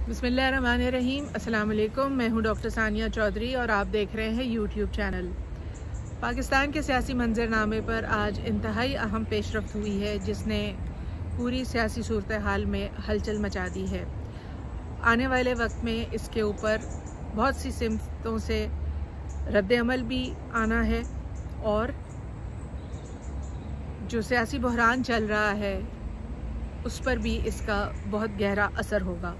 बिस्मिल्लाहिर्रहमानिर्रहीम। अस्सलाम वालेकुम। मैं हूं डॉक्टर सानिया चौधरी और आप देख रहे हैं यूट्यूब चैनल। पाकिस्तान के सियासी मंजरनामे पर आज इंतहाई अहम पेशरफ्त हुई है जिसने पूरी सियासी सूरत हाल में हलचल मचा दी है। आने वाले वक्त में इसके ऊपर बहुत सी सिमतों से रद्द-ए-अमल भी आना है और जो सियासी बहरान चल रहा है उस पर भी इसका बहुत गहरा असर होगा।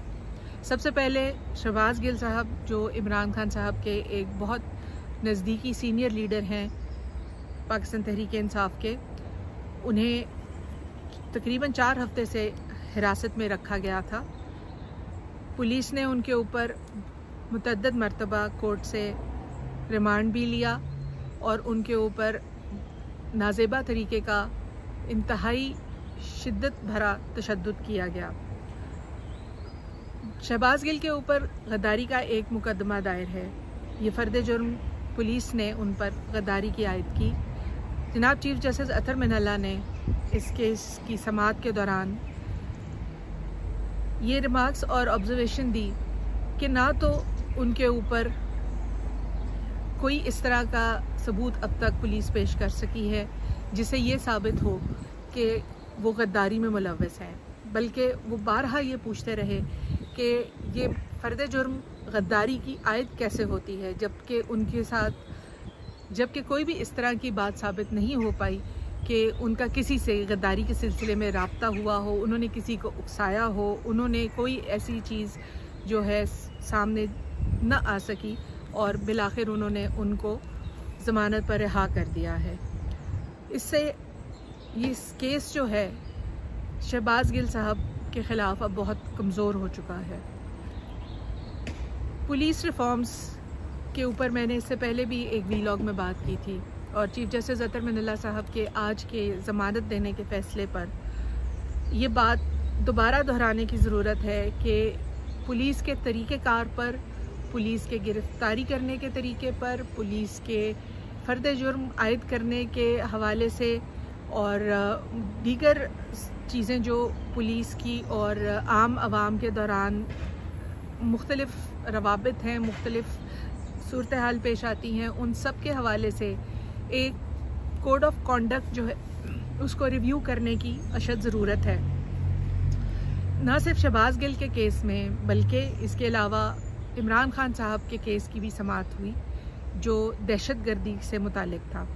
सबसे पहले शहबाज गिल साहब, जो इमरान खान साहब के एक बहुत नज़दीकी सीनियर लीडर हैं पाकिस्तान तहरीक-ए-इंसाफ के, उन्हें तकरीबन 4 हफ्ते से हिरासत में रखा गया था। पुलिस ने उनके ऊपर मुतअद्दिद मरतबा कोर्ट से रिमांड भी लिया और उनके ऊपर नाज़ेबा तरीके का इंतहाई शिद्दत भरा तशद्दुद किया गया। शहबाज गिल के ऊपर गद्दारी का एक मुकदमा दायर है। ये फ़र्द जुर्म पुलिस ने उन पर गद्दारी की आयद की। जनाब चीफ जस्टिस अतर मिनल्ला ने इस केस की समाअत के दौरान ये रिमार्क्स और ऑब्जर्वेशन दी कि ना तो उनके ऊपर कोई इस तरह का सबूत अब तक पुलिस पेश कर सकी है जिससे ये साबित हो कि वो गद्दारी में मुलव्वस हैं, बल्कि वो बारहा ये पूछते रहे कि ये फ़र्द जुर्म गद्दारी की आयद कैसे होती है, जबकि उनके साथ कोई भी इस तरह की बात साबित नहीं हो पाई कि उनका किसी से गद्दारी के सिलसिले में राब्ता हुआ हो, उन्होंने किसी को उकसाया हो, उन्होंने कोई ऐसी चीज़ जो है सामने न आ सकी और बिलाखिर उन्होंने उनको ज़मानत पर रिहा कर दिया है। इससे ये केस जो है शहबाज गिल साहब के ख़िलाफ़ अब बहुत कमज़ोर हो चुका है। पुलिस रिफॉर्म्स के ऊपर मैंने इससे पहले भी एक वीलॉग में बात की थी और चीफ जस्टिस अतर मिनल्ला साहब के आज के ज़मानत देने के फ़ैसले पर ये बात दोबारा दोहराने की ज़रूरत है कि पुलिस के तरीक़ेकार पर, पुलिस के गिरफ़्तारी करने के तरीके पर, पुलिस के फ़र्द जुर्म आयद करने के हवाले से और दीगर चीज़ें जो पुलिस की और आम आवाम के दौरान मुख्तलिफ़ रवाबित हैं, मुख्तलिफ़ सूरत हाल पेश आती हैं, उन सब के हवाले से एक कोड ऑफ कॉन्डक्ट जो है उसको रिव्यू करने की अशद ज़रूरत है। ना सिर्फ शहबाज गिल के केस में बल्कि इसके अलावा इमरान खान साहब के केस की भी समाअत हुई जो दहशतगर्दी से मुतालिक था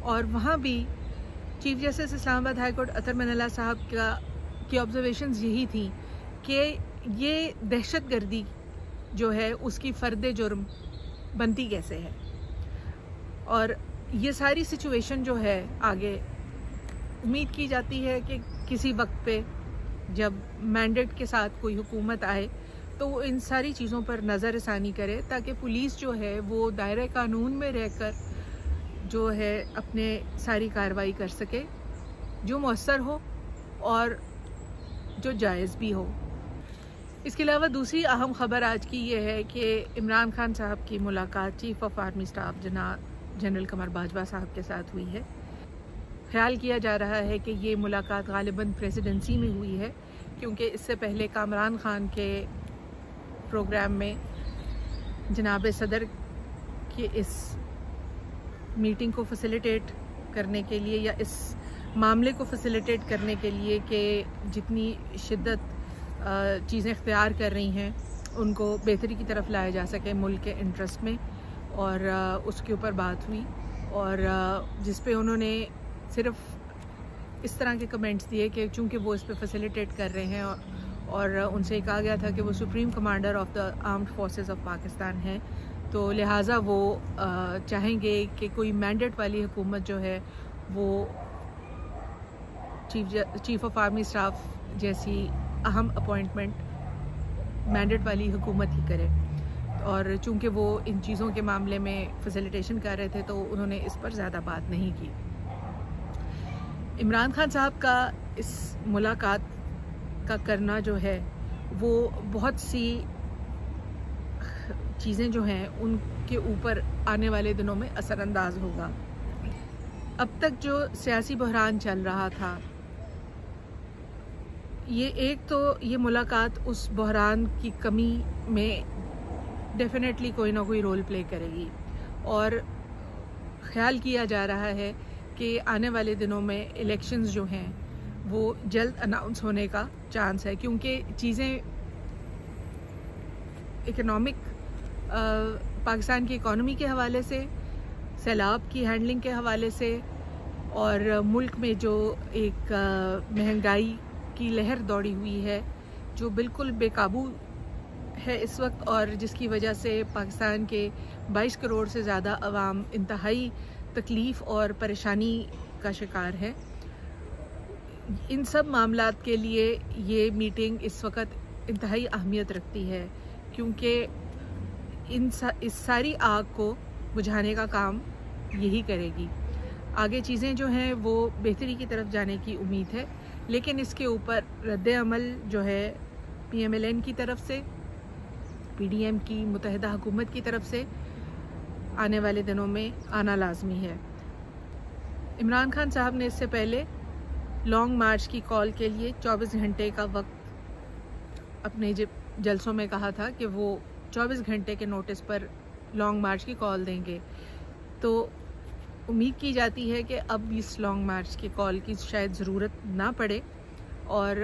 और वहाँ भी chief justice Islamabad high court Athar Minallah sahab की ऑब्जर्वेशंस यही थी कि ये दहशतगर्दी जो है उसकी फ़र्द जुर्म बनती कैसे है और ये सारी सिचुएशन जो है आगे उम्मीद की जाती है कि किसी वक्त पे जब मैंडेट के साथ कोई हुकूमत आए तो वो इन सारी चीज़ों पर नज़रसानी करे ताकि पुलिस जो है वो दायरे कानून में रहकर जो है अपने सारी कार्रवाई कर सके जो मौसर हो और जो जायज़ भी हो। इसके अलावा दूसरी अहम ख़बर आज की ये है कि इमरान खान साहब की मुलाकात चीफ़ ऑफ आर्मी स्टाफ जनाब जनरल कमर बाजवा साहब के साथ हुई है। ख्याल किया जा रहा है कि ये मुलाकात गालिबन प्रेसिडेंसी में हुई है क्योंकि इससे पहले कामरान खान के प्रोग्राम में जनाब सदर की इस मीटिंग को फैसिलिटेट करने के लिए या इस मामले को फैसिलिटेट करने के लिए कि जितनी शिद्दत चीज़ें इख्तियार कर रही हैं उनको बेहतरी की तरफ लाया जा सके मुल्क के इंटरेस्ट में, और उसके ऊपर बात हुई और जिस पे उन्होंने सिर्फ इस तरह के कमेंट्स दिए कि चूँकि वो इस पे फैसिलिटेट कर रहे हैं और उनसे कहा गया था कि वो supreme commander of the armed forces of Pakistan हैं तो लिहाजा वो चाहेंगे कि कोई मैंडेट वाली हुकूमत जो है वो चीफ ऑफ आर्मी स्टाफ जैसी अहम अपॉइंटमेंट मैंडेट वाली हुकूमत ही करे, और चूंकि वो इन चीज़ों के मामले में फैसिलिटेशन कर रहे थे तो उन्होंने इस पर ज़्यादा बात नहीं की। इमरान खान साहब का इस मुलाकात का करना जो है वो बहुत सी चीज़ें जो हैं उनके ऊपर आने वाले दिनों में असरअंदाज होगा। अब तक जो सियासी बहरान चल रहा था ये मुलाकात उस बहरान की कमी में डेफिनेटली कोई ना कोई रोल प्ले करेगी, और ख्याल किया जा रहा है कि आने वाले दिनों में इलेक्शंस जो हैं वो जल्द अनाउंस होने का चांस है, क्योंकि चीज़ें इकोनॉमिक पाकिस्तान की इकॉनमी के हवाले से, सैलाब की हैंडलिंग के हवाले से, और मुल्क में जो एक महंगाई की लहर दौड़ी हुई है जो बिल्कुल बेकाबू है इस वक्त, और जिसकी वजह से पाकिस्तान के 22 करोड़ से ज़्यादा अवाम इंतहाई तकलीफ़ और परेशानी का शिकार है। इन सब मामलात के लिए ये मीटिंग इस वक्त इंतहाई अहमियत रखती है, क्योंकि इस सारी आग को बुझाने का काम यही करेगी। आगे चीज़ें जो हैं वो बेहतरी की तरफ जाने की उम्मीद है, लेकिन इसके ऊपर रद्द-ए-अमल जो है PMLN की तरफ से, PDM की मुत्तहिदा हुकूमत की तरफ से आने वाले दिनों में आना लाजमी है। इमरान खान साहब ने इससे पहले लॉन्ग मार्च की कॉल के लिए 24 घंटे का वक्त अपने जलसों में कहा था कि वो 24 घंटे के नोटिस पर लॉन्ग मार्च की कॉल देंगे। तो उम्मीद की जाती है कि अब इस लॉन्ग मार्च की कॉल की शायद ज़रूरत ना पड़े, और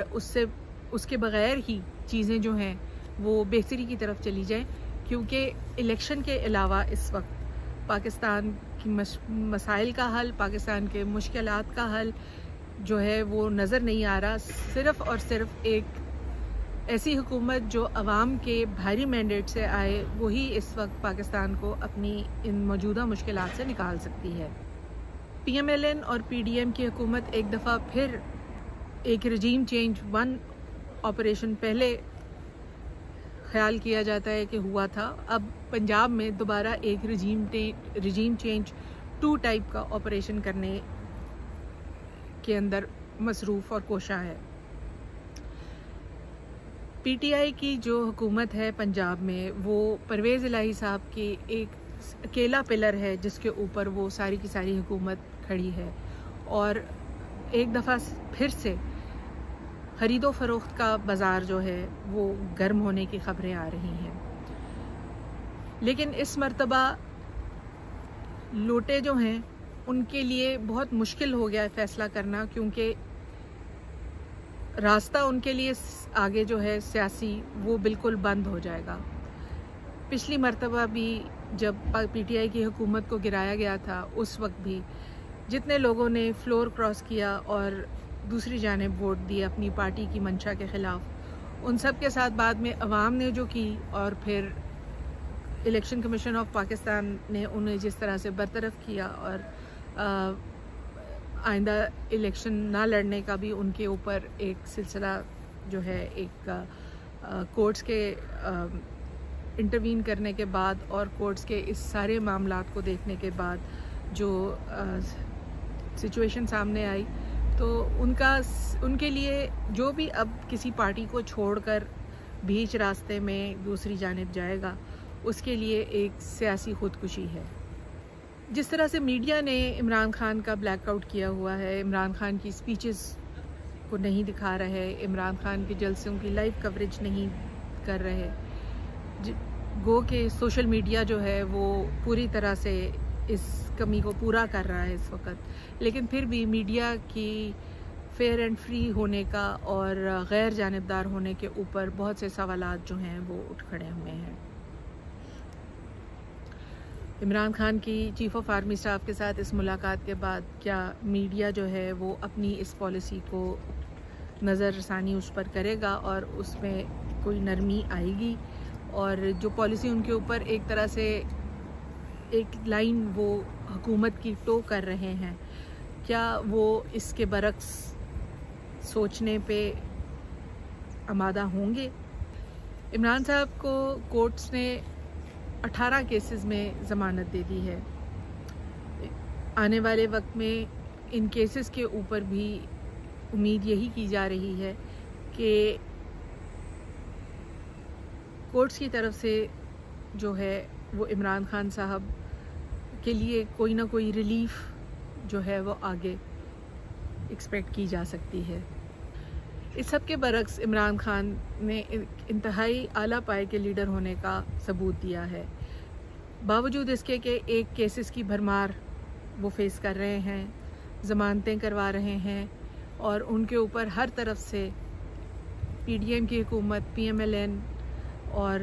उसके बग़ैर ही चीज़ें जो हैं वो बेहतरी की तरफ चली जाएं, क्योंकि इलेक्शन के अलावा इस वक्त पाकिस्तान की मसाइल का हल, पाकिस्तान के मुश्किलात का हल जो है वो नज़र नहीं आ रहा। सिर्फ़ और सिर्फ एक ऐसी हुकूमत जो अवाम के भारी मैंडेट से आए वही इस वक्त पाकिस्तान को अपनी इन मौजूदा मुश्किलात से निकाल सकती है। PMLN और PDM की हुकूमत एक दफ़ा फिर एक रजीम चेंज 1 ऑपरेशन पहले ख्याल किया जाता है कि हुआ था, अब पंजाब में दोबारा एक रजीम चेंज 2 टाइप का ऑपरेशन करने के अंदर मसरूफ़ और कोशा है। PTI की जो हुकूमत है पंजाब में, वो परवेज़ इलाही साहब की एक अकेला पिलर है जिसके ऊपर वो सारी की सारी हुकूमत खड़ी है, और एक दफ़ा फिर से ख़रीदो फ़रोख्त का बाज़ार जो है वो गर्म होने की ख़बरें आ रही हैं। लेकिन इस मर्तबा लोटे जो हैं उनके लिए बहुत मुश्किल हो गया है फ़ैसला करना, क्योंकि रास्ता उनके लिए आगे जो है सियासी वो बिल्कुल बंद हो जाएगा। पिछली मर्तबा भी जब PTI की हुकूमत को गिराया गया था, उस वक्त भी जितने लोगों ने फ्लोर क्रॉस किया और दूसरी जानिब वोट दिए अपनी पार्टी की मंशा के ख़िलाफ़, उन सब के साथ बाद में अवाम ने जो की, और फिर इलेक्शन कमीशन ऑफ पाकिस्तान ने उन्हें जिस तरह से बरतरफ किया, और आइंदा इलेक्शन ना लड़ने का भी उनके ऊपर एक सिलसिला जो है एक कोर्ट्स के इंटरवीन करने के बाद और कोर्ट्स के इस सारे मामलात को देखने के बाद जो सिचुएशन सामने आई, तो उनके लिए जो भी अब किसी पार्टी को छोड़कर बीच रास्ते में दूसरी जानिब जाएगा, उसके लिए एक सियासी खुदकुशी है। जिस तरह से मीडिया ने इमरान खान का ब्लैकआउट किया हुआ है, इमरान खान की स्पीचेस को नहीं दिखा रहे, इमरान खान के जलसों की लाइव कवरेज नहीं कर रहे, गो के सोशल मीडिया जो है वो पूरी तरह से इस कमी को पूरा कर रहा है इस वक्त। लेकिन फिर भी मीडिया की फेयर एंड फ्री होने का और गैर जानिबदार होने के ऊपर बहुत से सवालात जो हैं वो उठ खड़े हुए हैं। इमरान खान की चीफ ऑफ आर्मी स्टाफ के साथ इस मुलाकात के बाद क्या मीडिया जो है वो अपनी इस पॉलिसी को नज़रसानी उस पर करेगा और उसमें कोई नरमी आएगी, और जो पॉलिसी उनके ऊपर एक तरह से एक लाइन वो हुकूमत की टो कर रहे हैं, क्या वो इसके बरक्स सोचने पे आमादा होंगे? इमरान साहब को कोर्ट्स ने 18 केसेस में ज़मानत दे दी है। आने वाले वक्त में इन केसेस के ऊपर भी उम्मीद यही की जा रही है कि कोर्ट्स की तरफ से जो है वो इमरान खान साहब के लिए कोई ना कोई रिलीफ जो है वो आगे एक्सपेक्ट की जा सकती है। इस सब के बरक्स इमरान खान ने इंतहाई आला पाए के लीडर होने का सबूत दिया है। बावजूद इसके कि एक केसेस की भरमार वो फेस कर रहे हैं, ज़मानतें करवा रहे हैं और उनके ऊपर हर तरफ से PDM की हुकूमत, PMLN और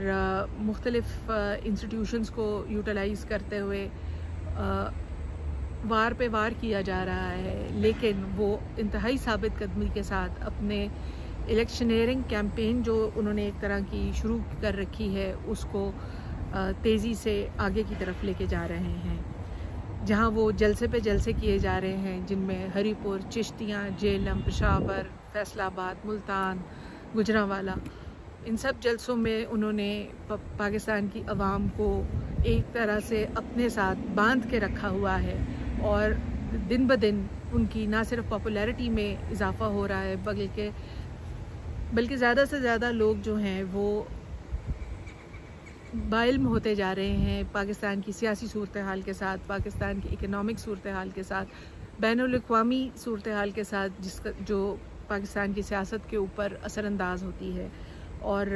मुख्तलिफ़ इंस्टीट्यूशंस को यूटिलाइज़ करते हुए वार पे वार किया जा रहा है, लेकिन वो इंतहाई साबित कदमी के साथ अपने इलेक्शनरिंग कैंपेन जो उन्होंने एक तरह की शुरू कर रखी है उसको तेज़ी से आगे की तरफ लेके जा रहे हैं। जहां वो जलसे पे जलसे किए जा रहे हैं, जिनमें हरीपुर, चिश्तियाँ, जेलम, पेशावर, फैसलाबाद, मुल्तान, गुजरांवाला, इन सब जलसों में उन्होंने पाकिस्तान की आवाम को एक तरह से अपने साथ बांध के रखा हुआ है और दिन ब दिन उनकी ना सिर्फ पॉपुलैरिटी में इजाफ़ा हो रहा है बल्कि ज़्यादा से ज़्यादा लोग जो हैं वो बाइल्म होते जा रहे हैं पाकिस्तान की सियासी सूरत हाल के साथ, पाकिस्तान की इकनॉमिक सूरत हाल के साथ, बैनुल-अक़वामी सूरत हाल के साथ, जिसका जो पाकिस्तान की सियासत के ऊपर असरअंदाज होती है। और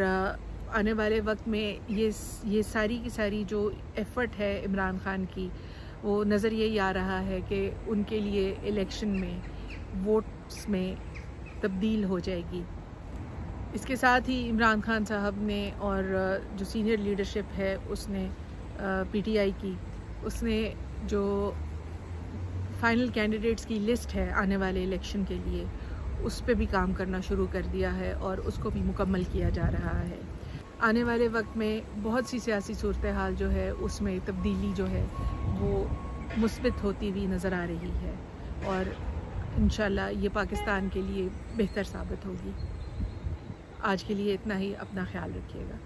आने वाले वक्त में ये सारी की सारी जो एफ़र्ट है इमरान खान की, वो नज़र यही आ रहा है कि उनके लिए इलेक्शन में वोट्स में तब्दील हो जाएगी। इसके साथ ही इमरान खान साहब ने और जो सीनियर लीडरशिप है उसने PTI की, उसने जो फाइनल कैंडिडेट्स की लिस्ट है आने वाले इलेक्शन के लिए, उस पे भी काम करना शुरू कर दिया है और उसको भी मुकम्मल किया जा रहा है। आने वाले वक्त में बहुत सी सियासी सूरत हाल जो है उसमें तब्दीली जो है वो मुस्बित होती हुई नज़र आ रही है और इंशाल्लाह ये पाकिस्तान के लिए बेहतर साबित होगी। आज के लिए इतना ही, अपना ख्याल रखिएगा।